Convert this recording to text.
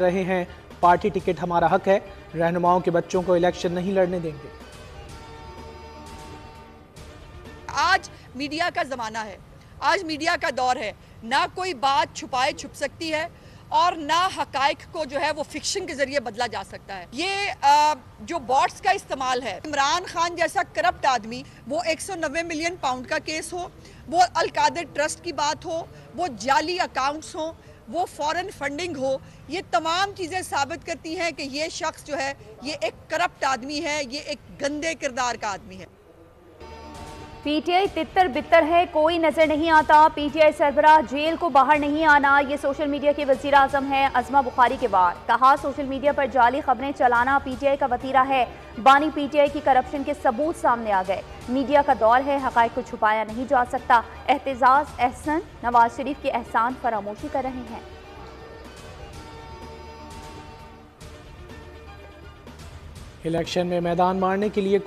रहे हैं, party ticket हमारा हक है, रहनुमाओं के बच्चों को इलेक्शन नहीं लड़ने देंगे। आज मीडिया का जमाना है, आज मीडिया का दौर है, ना कोई बात छुपाए छुप सकती है और ना हकाइक को जो है वो फिक्शन के जरिए बदला जा सकता है। ये जो बॉट्स का इस्तेमाल है, इमरान खान जैसा करप्ट आदमी, वो 190 मिलियन पाउंड का केस हो, वो अल-कादिर ट्रस्ट की बात हो, वो जाली अकाउंट्स हो, वो फॉरेन फंडिंग हो, ये तमाम चीज़ें साबित करती हैं कि ये शख्स जो है ये एक करप्ट आदमी है, ये एक गंदे किरदार का आदमी है। पीटीआई तितर बितर है, कोई नजर नहीं आता। पीटीआई सरबराह जेल को बाहर नहीं आना, ये सोशल मीडिया के वजीर आजम है अजमा बुखारी के वार। कहा, सोशल मीडिया पर जाली खबरें चलाना पीटीआई का वतीरा है। बानी पीटीआई की करप्शन के सबूत सामने आ गए। मीडिया का दौर है, हकाइक को छुपाया नहीं जा सकता। एहतजाज एहसन नवाज शरीफ के एहसान फरामोशी कर रहे हैं। इलेक्शन में मैदान मारने के लिए